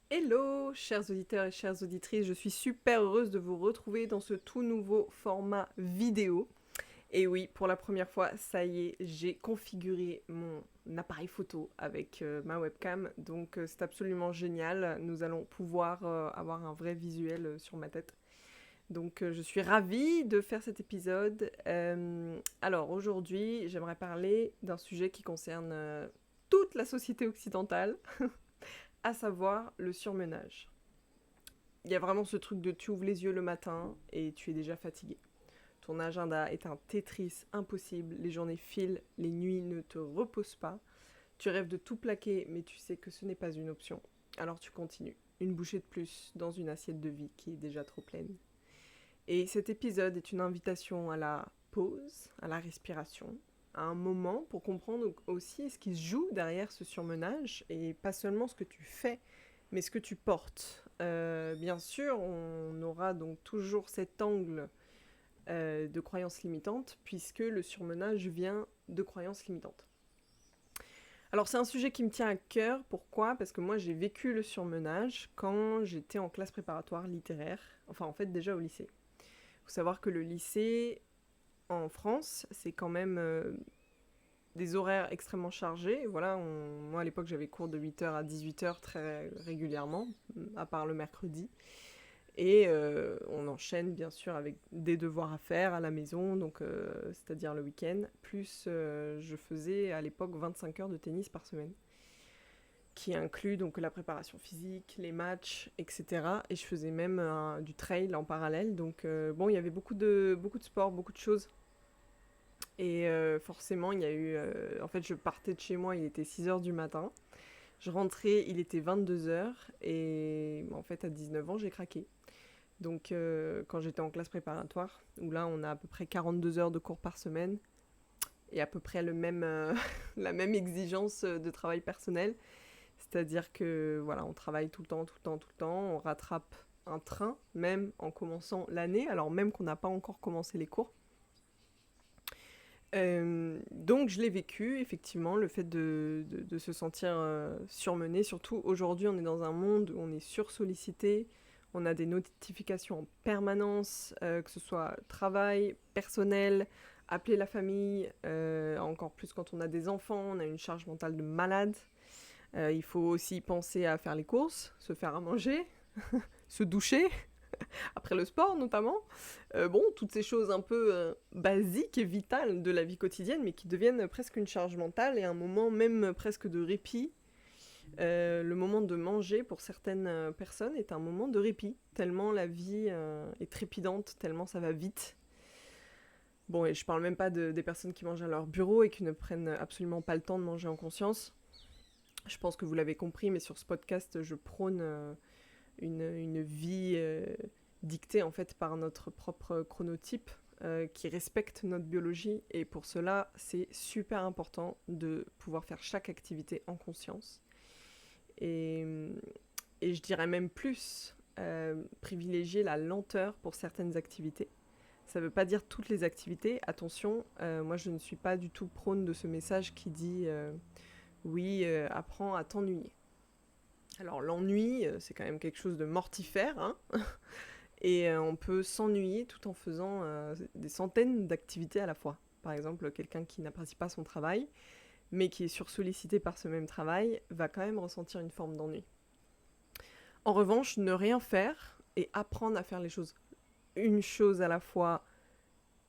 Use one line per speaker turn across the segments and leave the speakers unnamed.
Hello, chers auditeurs et chères auditrices, je suis super heureuse de vous retrouver dans ce tout nouveau format vidéo. Et oui, pour la première fois, ça y est, j'ai configuré mon appareil photo avec ma webcam, donc c'est absolument génial. Nous allons pouvoir avoir un vrai visuel sur ma tête. Donc je suis ravie de faire cet épisode. Alors aujourd'hui, j'aimerais parler d'un sujet qui concerne toute la société occidentale, à savoir le surmenage. Il y a vraiment ce truc de tu ouvres les yeux le matin et tu es déjà fatigué. Ton agenda est un Tetris impossible, les journées filent, les nuits ne te reposent pas. Tu rêves de tout plaquer, mais tu sais que ce n'est pas une option. Alors tu continues. Une bouchée de plus dans une assiette de vie qui est déjà trop pleine. Et cet épisode est une invitation à la pause, à la respiration, à un moment pour comprendre aussi ce qui se joue derrière ce surmenage et pas seulement ce que tu fais, mais ce que tu portes. Bien sûr, on aura donc toujours cet angle de croyances limitantes, puisque le surmenage vient de croyances limitantes. Alors c'est un sujet qui me tient à cœur, pourquoi? Parce que moi j'ai vécu le surmenage quand j'étais en classe préparatoire littéraire, enfin en fait déjà au lycée. Il faut savoir que le lycée en France, c'est quand même des horaires extrêmement chargés. Voilà, moi à l'époque j'avais cours de 8h à 18h très régulièrement, à part le mercredi. Et on enchaîne bien sûr avec des devoirs à faire à la maison, donc c'est-à-dire le week-end. Plus je faisais à l'époque 25 heures de tennis par semaine, qui inclut donc la préparation physique, les matchs, etc. Et je faisais même du trail en parallèle. Donc bon, il y avait beaucoup de sports, beaucoup de choses. Et forcément, il y a eu... en fait, je partais de chez moi, il était 6 heures du matin. Je rentrais, il était 22 heures. Et en fait, à 19 ans, j'ai craqué. Donc, quand j'étais en classe préparatoire, où là, on a à peu près 42 heures de cours par semaine, et à peu près la même exigence de travail personnel. C'est-à-dire que, voilà, on travaille tout le temps, tout le temps, tout le temps. On rattrape un train, même en commençant l'année, alors même qu'on n'a pas encore commencé les cours. Donc je l'ai vécu, effectivement, le fait de se sentir surmené. Surtout aujourd'hui, on est dans un monde où on est sursollicité, on a des notifications en permanence, que ce soit travail, personnel, appeler la famille, encore plus quand on a des enfants, on a une charge mentale de malade. Il faut aussi penser à faire les courses, se faire à manger, se doucher, après le sport notamment. Bon, toutes ces choses un peu basiques et vitales de la vie quotidienne, mais qui deviennent presque une charge mentale et un moment même presque de répit. Le moment de manger pour certaines personnes est un moment de répit, tellement la vie est trépidante, tellement ça va vite. Bon, et je parle même pas des personnes qui mangent à leur bureau et qui ne prennent absolument pas le temps de manger en conscience. Je pense que vous l'avez compris, mais sur ce podcast, je prône une vie dictée en fait par notre propre chronotype qui respecte notre biologie et pour cela c'est super important de pouvoir faire chaque activité en conscience et, et je dirais même plus privilégier la lenteur pour certaines activités. Ça ne veut pas dire toutes les activités, attention, moi je ne suis pas du tout prône de ce message qui dit oui, apprends à t'ennuyer. Alors l'ennui, c'est quand même quelque chose de mortifère, hein. Et on peut s'ennuyer tout en faisant des centaines d'activités à la fois. Par exemple, quelqu'un qui n'apprécie pas son travail, mais qui est sursollicité par ce même travail, va quand même ressentir une forme d'ennui. En revanche, ne rien faire et apprendre à faire les choses une chose à la fois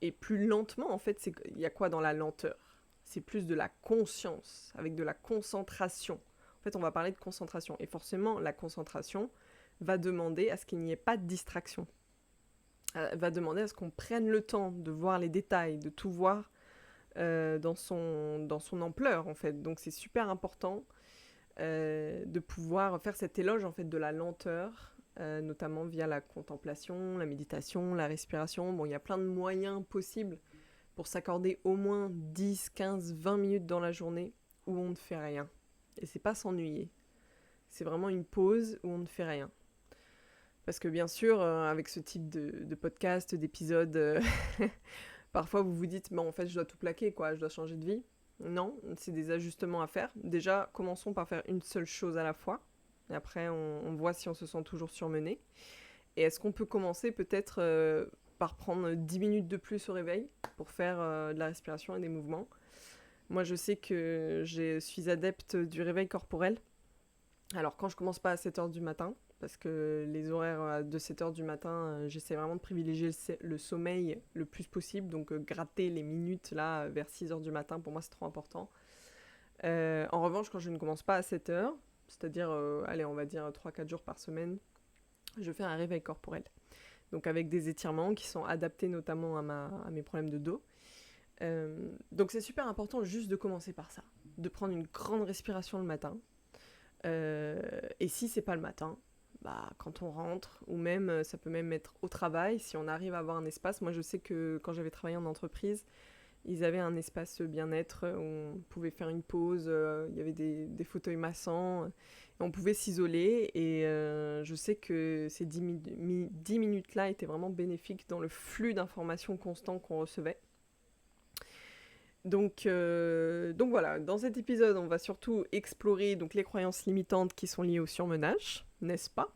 et plus lentement, en fait, il y a quoi dans la lenteur? C'est plus de la conscience, avec de la concentration. En fait, on va parler de concentration. Et forcément, la concentration va demander à ce qu'il n'y ait pas de distraction. Va demander à ce qu'on prenne le temps de voir les détails, de tout voir dans son ampleur, en fait. Donc, c'est super important de pouvoir faire cet éloge, en fait, de la lenteur, notamment via la contemplation, la méditation, la respiration. Bon, il y a plein de moyens possibles pour s'accorder au moins 10, 15, 20 minutes dans la journée où on ne fait rien. Et c'est pas s'ennuyer. C'est vraiment une pause où on ne fait rien. Parce que bien sûr, avec ce type de podcast, d'épisode, parfois vous vous dites, en fait, je dois tout plaquer, quoi, je dois changer de vie. Non, c'est des ajustements à faire. Déjà, commençons par faire une seule chose à la fois. Et après, on voit si on se sent toujours surmené. Et est-ce qu'on peut commencer peut-être par prendre 10 minutes de plus au réveil pour faire de la respiration et des mouvements. Moi, je sais que je suis adepte du réveil corporel. Alors, quand je commence pas à 7h du matin, parce que les horaires de 7h du matin, j'essaie vraiment de privilégier le sommeil le plus possible. Donc, gratter les minutes là vers 6h du matin, pour moi, c'est trop important. En revanche, quand je ne commence pas à 7h, c'est-à-dire, allez, on va dire 3-4 jours par semaine, je fais un réveil corporel. Donc avec des étirements qui sont adaptés notamment à mes problèmes de dos. Donc c'est super important juste de commencer par ça, de prendre une grande respiration le matin. Et si c'est pas le matin, bah, quand on rentre, ou même ça peut même être au travail, si on arrive à avoir un espace. Moi je sais que quand j'avais travaillé en entreprise, ils avaient un espace bien-être où on pouvait faire une pause, il y avait des fauteuils massants, et on pouvait s'isoler. Et je sais que ces 10 minutes-là étaient vraiment bénéfiques dans le flux d'informations constant qu'on recevait. Donc voilà, dans cet épisode, on va surtout explorer donc, les croyances limitantes qui sont liées au surmenage, n'est-ce pas ?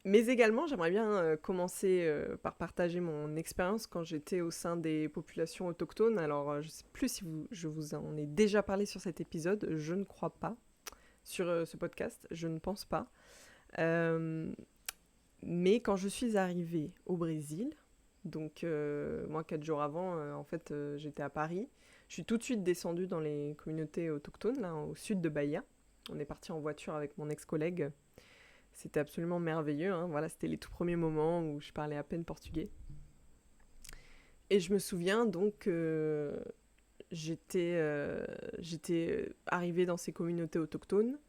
Mais également, j'aimerais bien commencer par partager mon expérience quand j'étais au sein des populations autochtones. Alors, je ne sais plus si je vous en ai déjà parlé sur cet épisode, je ne crois pas. Sur ce podcast, je ne pense pas. Mais quand je suis arrivée au Brésil, donc moi 4 jours avant, en fait, j'étais à Paris. Je suis tout de suite descendue dans les communautés autochtones, là, au sud de Bahia. On est parti en voiture avec mon ex-collègue. C'était absolument merveilleux, hein. Voilà, c'était les tout premiers moments où je parlais à peine portugais. Et je me souviens donc j'étais arrivée dans ces communautés autochtones.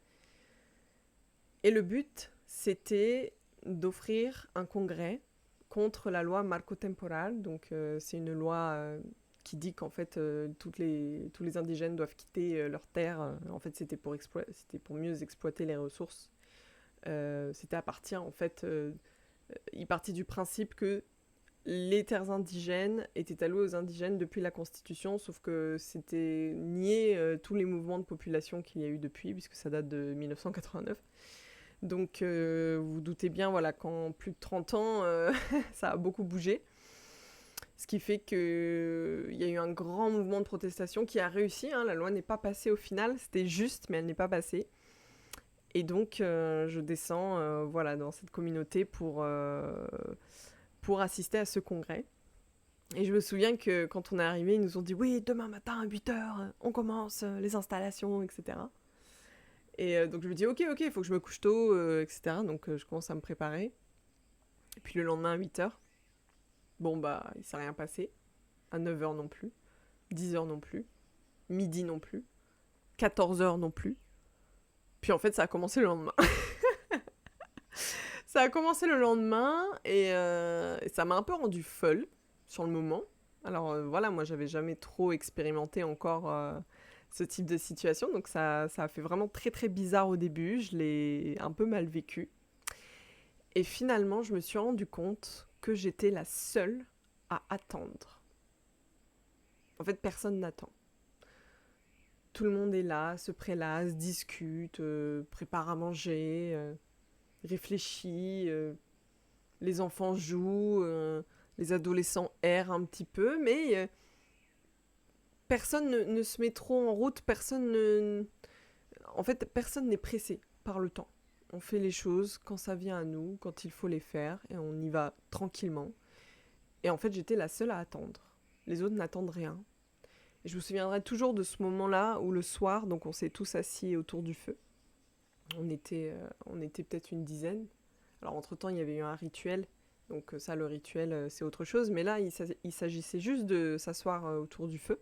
Et le but, c'était d'offrir un congrès contre la loi Marco Temporal. Donc c'est une loi qui dit qu'en fait tous les indigènes doivent quitter leurs terres. En fait, c'était pour mieux exploiter les ressources. C'était à partir, en fait, il partit du principe que les terres indigènes étaient allouées aux indigènes depuis la Constitution, sauf que c'était nier tous les mouvements de population qu'il y a eu depuis, puisque ça date de 1989. Donc vous doutez bien, voilà, qu'en plus de 30 ans, ça a beaucoup bougé. Ce qui fait qu'il y a eu un grand mouvement de protestation qui a réussi, hein. La loi n'est pas passée au final, c'était juste, mais elle n'est pas passée. Et donc, je descends voilà, dans cette communauté pour assister à ce congrès. Et je me souviens que quand on est arrivé, ils nous ont dit « Oui, demain matin à 8h, on commence les installations, etc. » Et donc je me dis « Ok, il faut que je me couche tôt, etc. » Donc je commence à me préparer. Et puis le lendemain à 8h, bon bah, il s'est rien passé. À 9h non plus. 10h non plus. Midi non plus. 14h non plus. Puis en fait, ça a commencé le lendemain. Ça a commencé le lendemain et ça m'a un peu rendu folle sur le moment. Alors voilà, moi j'avais jamais trop expérimenté encore ce type de situation, donc ça a fait vraiment très très bizarre au début, je l'ai un peu mal vécu. Et finalement, je me suis rendu compte que j'étais la seule à attendre. En fait, personne n'attend. Tout le monde est là, se prélasse, discute, prépare à manger, réfléchit, les enfants jouent, les adolescents errent un petit peu, mais personne ne se met trop en route, en fait, personne n'est pressé par le temps. On fait les choses quand ça vient à nous, quand il faut les faire, et on y va tranquillement. Et en fait, j'étais la seule à attendre. Les autres n'attendent rien. Et je me souviendrai toujours de ce moment-là où le soir, donc on s'est tous assis autour du feu. On était peut-être une dizaine. Alors entre-temps, il y avait eu un rituel. Donc ça, le rituel, c'est autre chose. Mais là, il s'agissait juste de s'asseoir autour du feu.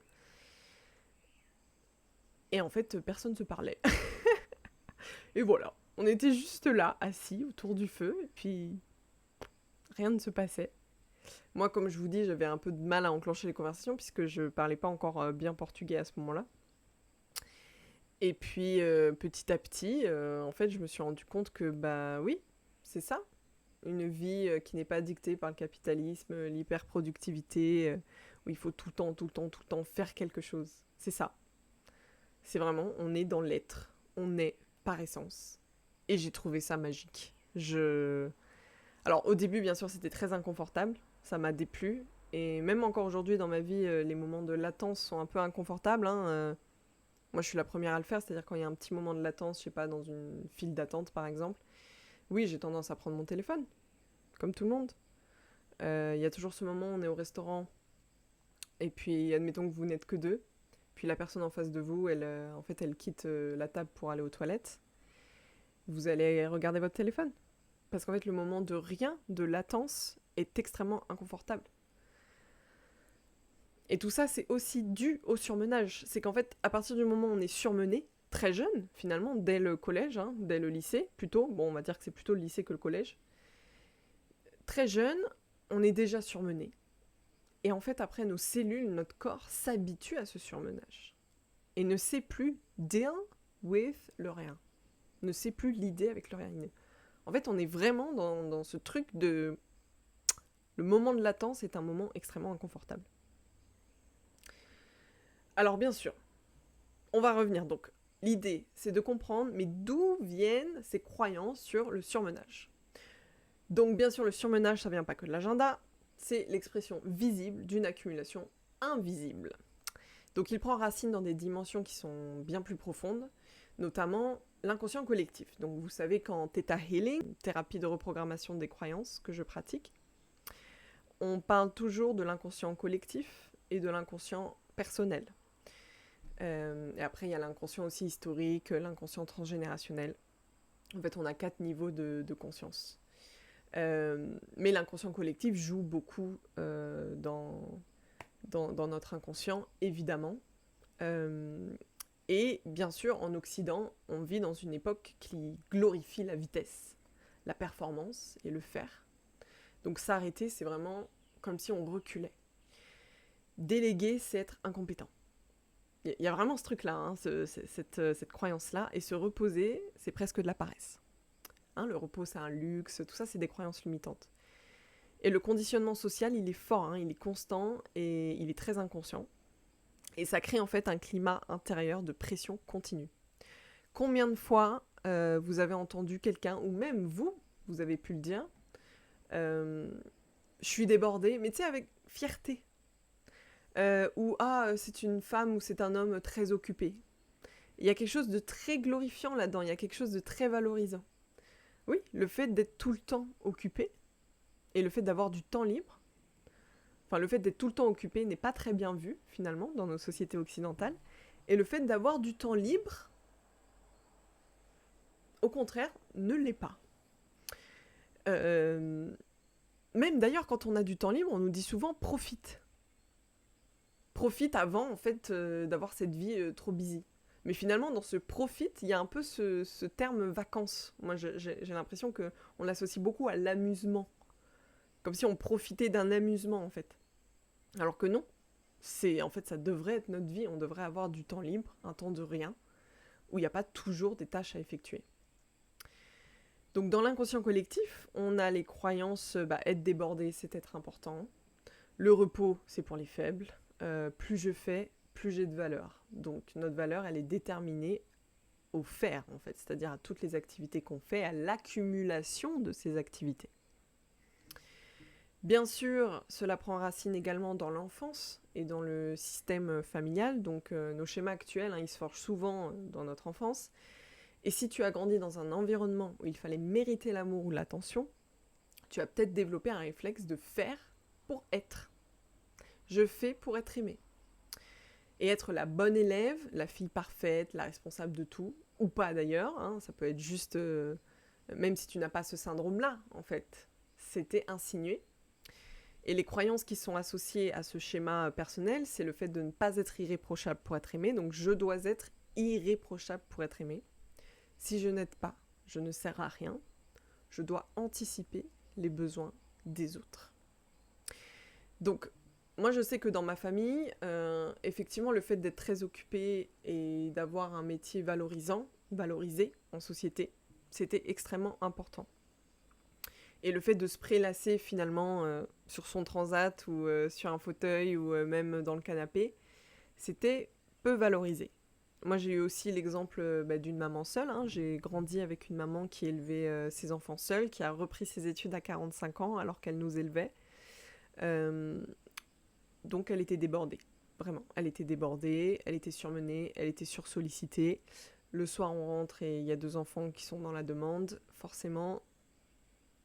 Et en fait, personne ne se parlait. Et voilà, on était juste là, assis autour du feu. Et puis, rien ne se passait. Moi, comme je vous dis, j'avais un peu de mal à enclencher les conversations puisque je parlais pas encore bien portugais à ce moment-là. Et puis, petit à petit, en fait, je me suis rendu compte que, bah oui, c'est ça. Une vie qui n'est pas dictée par le capitalisme, l'hyperproductivité, où il faut tout le temps faire quelque chose. C'est ça. C'est vraiment, on est dans l'être. On est par essence. Et j'ai trouvé ça magique. Alors au début, bien sûr, c'était très inconfortable, ça m'a déplu. Et même encore aujourd'hui dans ma vie, les moments de latence sont un peu inconfortables, hein. Moi, je suis la première à le faire, c'est-à-dire quand il y a un petit moment de latence, je sais pas, dans une file d'attente par exemple. Oui, j'ai tendance à prendre mon téléphone, comme tout le monde. Il y a toujours ce moment où on est au restaurant, et puis admettons que vous n'êtes que deux, puis la personne en face de vous, en fait, elle quitte la table pour aller aux toilettes. Vous allez regarder votre téléphone. Parce qu'en fait, le moment de rien, de latence, est extrêmement inconfortable. Et tout ça, c'est aussi dû au surmenage. C'est qu'en fait, à partir du moment où on est surmené, très jeune, finalement, dès le collège, hein, dès le lycée, plutôt, bon, on va dire que c'est plutôt le lycée que le collège, très jeune, on est déjà surmené. Et en fait, après, nos cellules, notre corps s'habitue à ce surmenage. Et ne sait plus deal with le rien. Ne sait plus l'idée avec le rien. En fait, on est vraiment dans ce truc de... Le moment de latence est un moment extrêmement inconfortable. Alors bien sûr, on va revenir donc. L'idée, c'est de comprendre, mais d'où viennent ces croyances sur le surmenage. Donc bien sûr, le surmenage, ça vient pas que de l'agenda, c'est l'expression visible d'une accumulation invisible. Donc il prend racine dans des dimensions qui sont bien plus profondes, notamment l'inconscient collectif. Donc vous savez qu'en Theta Healing, thérapie de reprogrammation des croyances que je pratique, on parle toujours de l'inconscient collectif et de l'inconscient personnel. Et après, il y a l'inconscient aussi historique, l'inconscient transgénérationnel. En fait, on a 4 niveaux de conscience. Mais l'inconscient collectif joue beaucoup dans notre inconscient, évidemment. Et bien sûr, en Occident, on vit dans une époque qui glorifie la vitesse, la performance et le faire. Donc s'arrêter, c'est vraiment comme si on reculait. Déléguer, c'est être incompétent. Il y a vraiment ce truc-là, hein, cette croyance-là, et se reposer, c'est presque de la paresse. Hein, le repos, c'est un luxe, tout ça, c'est des croyances limitantes. Et le conditionnement social, il est fort, hein, il est constant, et il est très inconscient. Et ça crée en fait un climat intérieur de pression continue. Combien de fois vous avez entendu quelqu'un, ou même vous avez pu le dire, je suis débordée, mais tu sais, avec fierté. Ou c'est une femme ou c'est un homme très occupé. Il y a quelque chose de très glorifiant là-dedans, il y a quelque chose de très valorisant. Oui, le fait d'être tout le temps occupé et le fait d'avoir du temps libre, enfin le fait d'être tout le temps occupé n'est pas très bien vu finalement dans nos sociétés occidentales, et le fait d'avoir du temps libre, au contraire, ne l'est pas. Même d'ailleurs quand on a du temps libre, on nous dit souvent profite. Profite avant en fait d'avoir cette vie trop busy. Mais finalement, dans ce profite, il y a un peu ce terme vacances. Moi, j'ai l'impression qu'on l'associe beaucoup à l'amusement. Comme si on profitait d'un amusement, en fait. Alors que non. En fait, ça devrait être notre vie. On devrait avoir du temps libre, un temps de rien, où il n'y a pas toujours des tâches à effectuer. Donc, dans l'inconscient collectif, on a les croyances, être débordé, c'est être important. Le repos, c'est pour les faibles. Plus je fais, plus j'ai de valeur. Donc notre valeur, elle est déterminée au faire, en fait, c'est-à-dire à toutes les activités qu'on fait, à l'accumulation de ces activités. Bien sûr, cela prend racine également dans l'enfance et dans le système familial. Donc nos schémas actuels, ils se forgent souvent dans notre enfance. Et si tu as grandi dans un environnement où il fallait mériter l'amour ou l'attention, tu as peut-être développé un réflexe de faire pour être. Je fais pour être aimé. Et être la bonne élève, la fille parfaite, la responsable de tout, ou pas d'ailleurs, hein, ça peut être juste, même si tu n'as pas ce syndrome-là, en fait, c'était insinué. Et les croyances qui sont associées à ce schéma personnel, c'est le fait de ne pas être irréprochable pour être aimé, donc je dois être irréprochable pour être aimé. Si je n'aide pas, je ne sers à rien, je dois anticiper les besoins des autres. Donc, moi, je sais que dans ma famille, effectivement, le fait d'être très occupé et d'avoir un métier valorisé en société, c'était extrêmement important. Et le fait de se prélasser finalement sur son transat ou sur un fauteuil ou même dans le canapé, c'était peu valorisé. Moi, j'ai eu aussi l'exemple d'une maman seule, hein. J'ai grandi avec une maman qui élevait ses enfants seule, qui a repris ses études à 45 ans alors qu'elle nous élevait. Euh, donc, elle était débordée. Vraiment, elle était débordée, elle était surmenée, elle était sursollicitée. Le soir, on rentre et il y a 2 enfants qui sont dans la demande. Forcément,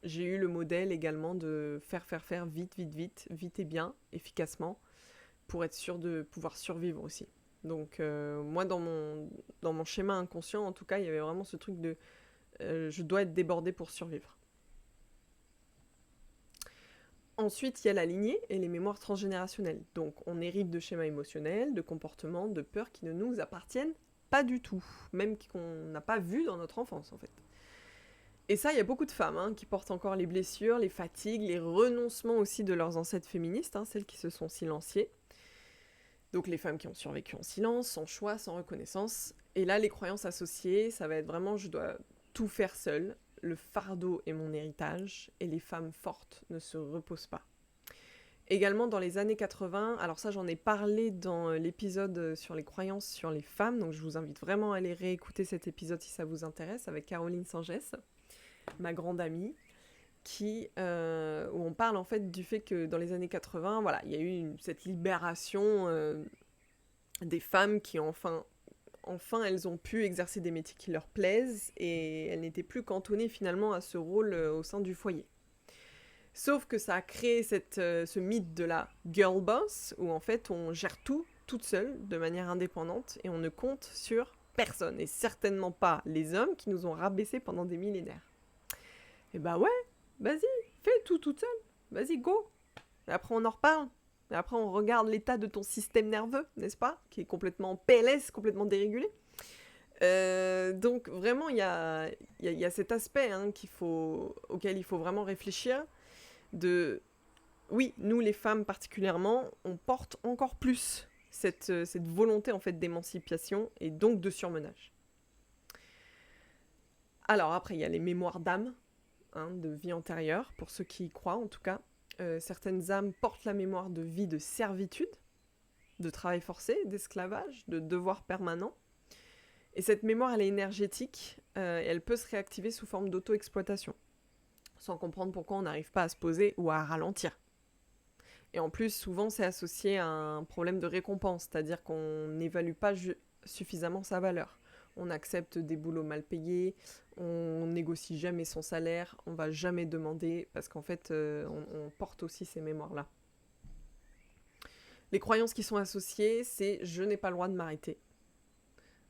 j'ai eu le modèle également de faire vite, vite, vite, vite et bien, efficacement, pour être sûr de pouvoir survivre aussi. Donc moi, dans mon schéma inconscient, en tout cas, il y avait vraiment ce truc de je dois être débordée pour survivre. Ensuite, il y a la lignée et les mémoires transgénérationnelles. Donc on hérite de schémas émotionnels, de comportements, de peurs qui ne nous appartiennent pas du tout, même qu'on n'a pas vu dans notre enfance en fait. Et ça, il y a beaucoup de femmes qui portent encore les blessures, les fatigues, les renoncements aussi de leurs ancêtres féministes, celles qui se sont silenciées. Donc les femmes qui ont survécu en silence, sans choix, sans reconnaissance. Et là, les croyances associées, ça va être vraiment je dois tout faire seule, le fardeau est mon héritage, et les femmes fortes ne se reposent pas. Également dans les années 80, alors ça j'en ai parlé dans l'épisode sur les croyances sur les femmes, donc je vous invite vraiment à aller réécouter cet épisode si ça vous intéresse, avec Caroline Sangès, ma grande amie, où on parle en fait du fait que dans les années 80, voilà, il y a eu cette libération des femmes qui enfin elles ont pu exercer des métiers qui leur plaisent et elles n'étaient plus cantonnées finalement à ce rôle au sein du foyer. Sauf que ça a créé ce mythe de la girl boss où en fait on gère tout toute seule de manière indépendante et on ne compte sur personne et certainement pas les hommes qui nous ont rabaissés pendant des millénaires. Et bah ouais, vas-y, fais tout toute seule, vas-y go. Et après on en reparle. Et après on regarde l'état de ton système nerveux, n'est-ce pas, qui est complètement en PLS, complètement dérégulé. Donc vraiment il y a cet aspect auquel il faut vraiment réfléchir. Oui, nous les femmes particulièrement, on porte encore plus cette volonté en fait d'émancipation et donc de surmenage. Alors après il y a les mémoires d'âme, de vie antérieure, pour ceux qui y croient en tout cas. Certaines âmes portent la mémoire de vie de servitude, de travail forcé, d'esclavage, de devoir permanent. Et cette mémoire, elle est énergétique et elle peut se réactiver sous forme d'auto-exploitation, sans comprendre pourquoi on n'arrive pas à se poser ou à ralentir. Et en plus, souvent, c'est associé à un problème de récompense, c'est-à-dire qu'on n'évalue pas suffisamment sa valeur. On accepte des boulots mal payés, on négocie jamais son salaire, on va jamais demander, parce qu'en fait, on porte aussi ces mémoires-là. Les croyances qui sont associées, c'est « je n'ai pas le droit de m'arrêter ».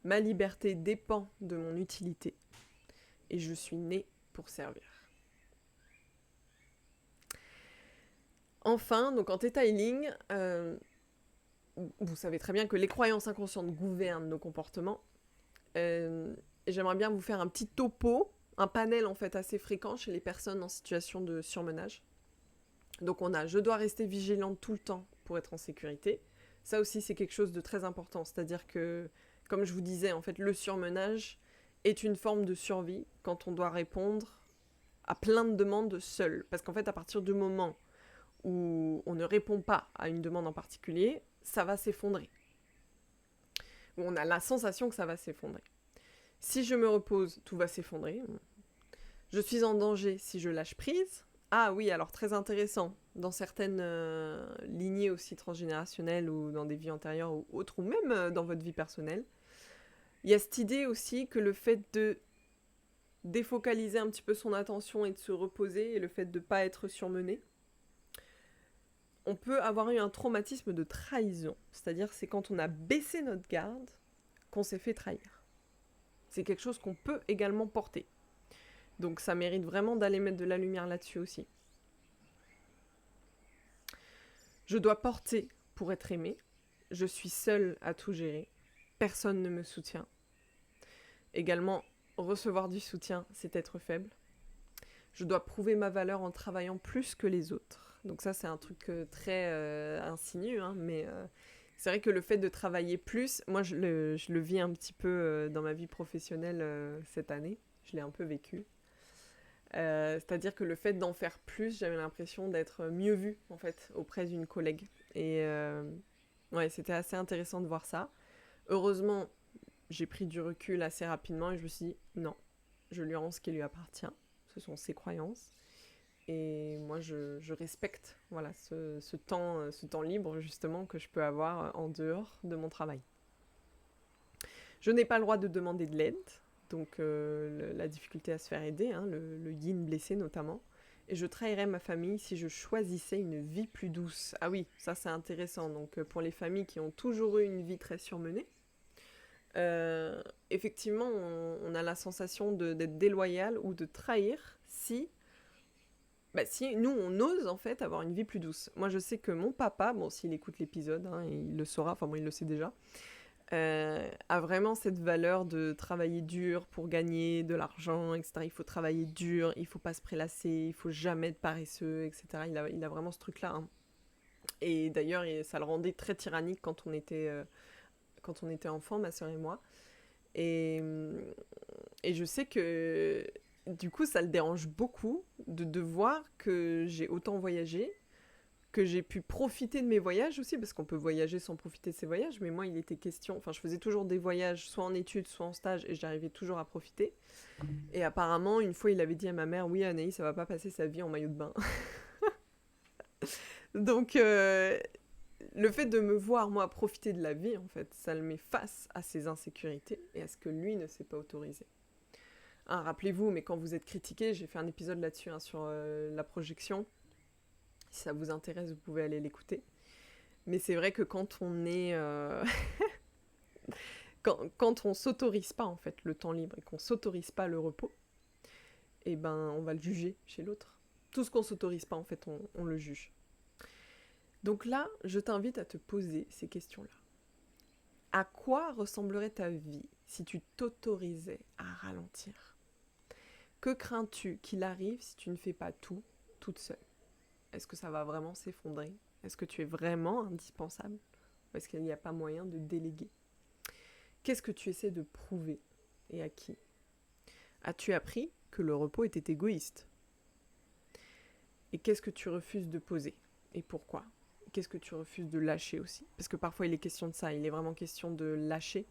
Ma liberté dépend de mon utilité. Et je suis née pour servir. Enfin, donc en Theta Healing, vous savez très bien que les croyances inconscientes gouvernent nos comportements. Et j'aimerais bien vous faire un petit topo, un panel en fait assez fréquent chez les personnes en situation de surmenage. Donc on a « je dois rester vigilante tout le temps pour être en sécurité ». Ça aussi c'est quelque chose de très important, c'est-à-dire que, comme je vous disais, en fait, le surmenage est une forme de survie quand on doit répondre à plein de demandes seul. Parce qu'en fait, à partir du moment où on ne répond pas à une demande en particulier, ça va s'effondrer. On a la sensation que ça va s'effondrer. Si je me repose, tout va s'effondrer. Je suis en danger si je lâche prise. Ah oui, alors très intéressant. Dans certaines lignées aussi transgénérationnelles ou dans des vies antérieures ou autres, ou même dans votre vie personnelle, il y a cette idée aussi que le fait de défocaliser un petit peu son attention et de se reposer, et le fait de ne pas être surmené, on peut avoir eu un traumatisme de trahison. C'est-à-dire, c'est quand on a baissé notre garde qu'on s'est fait trahir. C'est quelque chose qu'on peut également porter. Donc ça mérite vraiment d'aller mettre de la lumière là-dessus aussi. Je dois porter pour être aimée. Je suis seule à tout gérer. Personne ne me soutient. Également, recevoir du soutien, c'est être faible. Je dois prouver ma valeur en travaillant plus que les autres. Donc ça, c'est un truc très insinu, mais c'est vrai que le fait de travailler plus, moi, je le vis un petit peu dans ma vie professionnelle cette année. Je l'ai un peu vécu. C'est-à-dire que le fait d'en faire plus, j'avais l'impression d'être mieux vue, en fait, auprès d'une collègue. Et ouais, c'était assez intéressant de voir ça. Heureusement, j'ai pris du recul assez rapidement et je me suis dit, non, je lui rends ce qui lui appartient. Ce sont ses croyances. Et moi, je respecte voilà, ce temps libre, justement, que je peux avoir en dehors de mon travail. Je n'ai pas le droit de demander de l'aide, donc la difficulté à se faire aider, hein, le yin blessé notamment. Et je trahirais ma famille si je choisissais une vie plus douce. Ah oui, ça c'est intéressant. Donc pour les familles qui ont toujours eu une vie très surmenée, effectivement, on a la sensation d'être déloyal ou de trahir si nous, on ose en fait avoir une vie plus douce. Moi, je sais que mon papa, bon, s'il écoute l'épisode, hein, il le saura, enfin bon, il le sait déjà, a vraiment cette valeur de travailler dur pour gagner de l'argent, etc. Il faut travailler dur, il faut pas se prélasser, il faut jamais être paresseux, etc. Il a vraiment ce truc-là. Hein. Et d'ailleurs, ça le rendait très tyrannique quand on était enfant, ma sœur et moi. Et, et je sais que du coup, ça le dérange beaucoup de voir que j'ai autant voyagé, que j'ai pu profiter de mes voyages aussi, parce qu'on peut voyager sans profiter de ses voyages, mais moi, il était question... Enfin, je faisais toujours des voyages, soit en études, soit en stage, et j'arrivais toujours à profiter. Et apparemment, une fois, il avait dit à ma mère, oui, Anaïs, ça va pas passer sa vie en maillot de bain. Donc, le fait de me voir, moi, profiter de la vie, en fait, ça le met face à ses insécurités et à ce que lui ne s'est pas autorisé. Hein, rappelez-vous, mais quand vous êtes critiqué, j'ai fait un épisode là-dessus, hein, sur la projection. Si ça vous intéresse, vous pouvez aller l'écouter. Mais c'est vrai que quand on est... quand on s'autorise pas, en fait, le temps libre et qu'on s'autorise pas le repos, eh ben, on va le juger chez l'autre. Tout ce qu'on s'autorise pas, en fait, on le juge. Donc là, je t'invite à te poser ces questions-là. À quoi ressemblerait ta vie si tu t'autorisais à ralentir ? Que crains-tu qu'il arrive si tu ne fais pas tout toute seule ? Est-ce que ça va vraiment s'effondrer ? Est-ce que tu es vraiment indispensable ? Ou est-ce qu'il n'y a pas moyen de déléguer ? Qu'est-ce que tu essaies de prouver et à qui ? As-tu appris que le repos était égoïste ? Et qu'est-ce que tu refuses de poser ? Et pourquoi ? Qu'est-ce que tu refuses de lâcher aussi ? Parce que parfois il est question de ça, il est vraiment question de lâcher.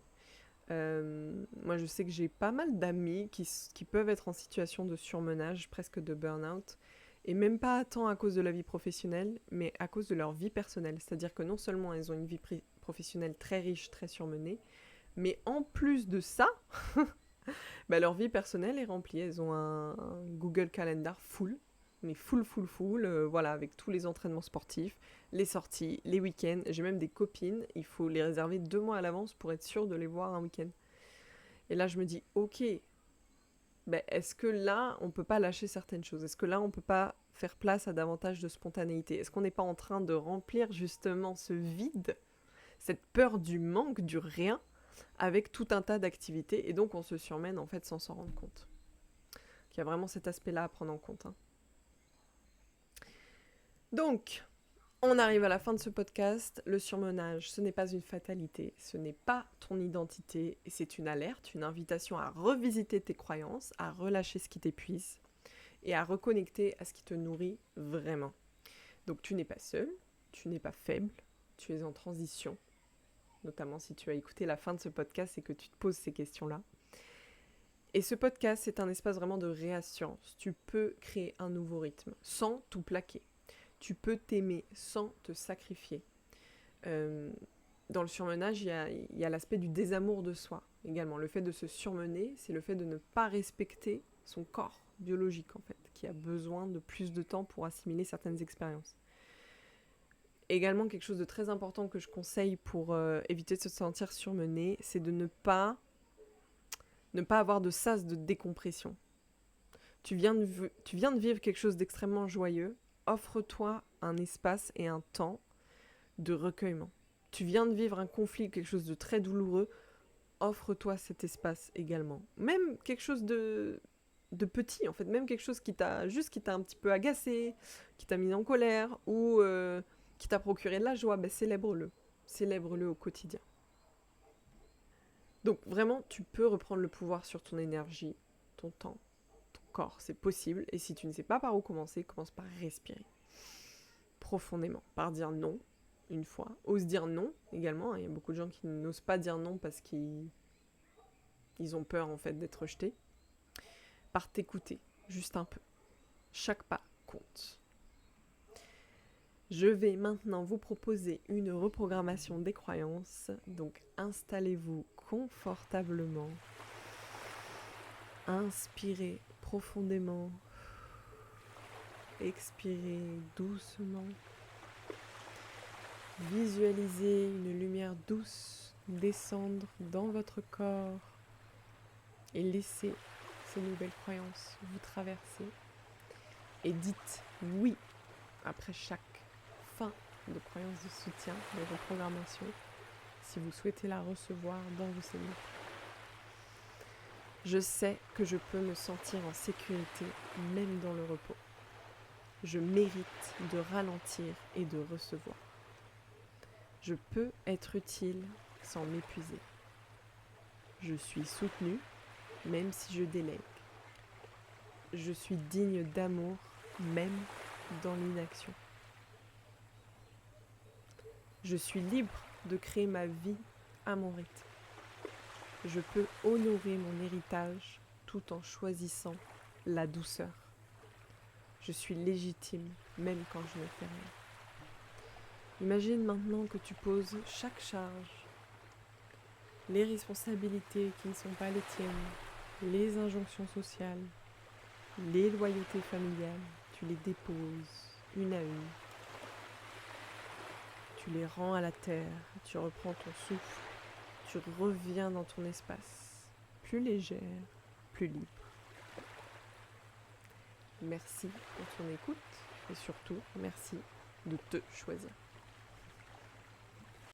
Moi je sais que j'ai pas mal d'amis qui peuvent être en situation de surmenage, presque de burn-out, et même pas tant à cause de la vie professionnelle, mais à cause de leur vie personnelle. C'est-à-dire que non seulement elles ont une vie professionnelle très riche, très surmenée, mais en plus de ça, leur vie personnelle est remplie. Elles ont un Google Calendar full, mais full, voilà, avec tous les entraînements sportifs, les sorties, les week-ends. J'ai même des copines, il faut les réserver 2 mois à l'avance pour être sûr de les voir un week-end. Et là, je me dis, ok, est-ce que là, on peut pas lâcher certaines choses ? Est-ce que là, on peut pas faire place à davantage de spontanéité ? Est-ce qu'on n'est pas en train de remplir justement ce vide, cette peur du manque, du rien, avec tout un tas d'activités, et donc on se surmène en fait sans s'en rendre compte. Il y a vraiment cet aspect-là à prendre en compte. Hein. Donc, on arrive à la fin de ce podcast. Le surmenage, ce n'est pas une fatalité, ce n'est pas ton identité, et c'est une alerte, une invitation à revisiter tes croyances, à relâcher ce qui t'épuise, et à reconnecter à ce qui te nourrit vraiment. Donc tu n'es pas seul, tu n'es pas faible, tu es en transition, notamment si tu as écouté la fin de ce podcast et que tu te poses ces questions-là. Et ce podcast, c'est un espace vraiment de réassurance. Tu peux créer un nouveau rythme sans tout plaquer. Tu peux t'aimer sans te sacrifier. Dans le surmenage, il y a l'aspect du désamour de soi également. Le fait de se surmener, c'est le fait de ne pas respecter son corps biologique, en fait, qui a besoin de plus de temps pour assimiler certaines expériences. Également, quelque chose de très important que je conseille pour éviter de se sentir surmené, c'est de ne pas avoir de sas de décompression. Tu viens de vivre quelque chose d'extrêmement joyeux, offre-toi un espace et un temps de recueillement. Tu viens de vivre un conflit, quelque chose de très douloureux, offre-toi cet espace également. Même quelque chose de petit, en fait, même quelque chose qui t'a un petit peu agacé, qui t'a mis en colère, ou qui t'a procuré de la joie, célèbre-le. Célèbre-le au quotidien. Donc vraiment, tu peux reprendre le pouvoir sur ton énergie, ton temps, ton corps, c'est possible. Et si tu ne sais pas par où commencer, commence par respirer profondément, par dire non une fois. Ose dire non également. Il y a beaucoup de gens qui n'osent pas dire non parce qu'ils Ils ont peur en fait d'être rejetés. Par t'écouter, juste un peu. Chaque pas compte. Je vais maintenant vous proposer une reprogrammation des croyances. Donc installez-vous confortablement. Inspirez profondément. Expirez doucement. Visualisez une lumière douce descendre dans votre corps et laissez ces nouvelles croyances vous traverser. Et dites oui après chaque fin de croyance de soutien, de reprogrammation, si vous souhaitez la recevoir dans vos cellules. Je sais que je peux me sentir en sécurité même dans le repos. Je mérite de ralentir et de recevoir. Je peux être utile sans m'épuiser. Je suis soutenue même si je délègue. Je suis digne d'amour même dans l'inaction. Je suis libre de créer ma vie à mon rythme. Je peux honorer mon héritage tout en choisissant la douceur. Je suis légitime même quand je ne fais rien. Imagine maintenant que tu poses chaque charge, les responsabilités qui ne sont pas les tiennes, les injonctions sociales, les loyautés familiales, tu les déposes une à une. Tu les rends à la terre, tu reprends ton souffle, tu reviens dans ton espace, plus légère, plus libre. Merci pour ton écoute et surtout merci de te choisir.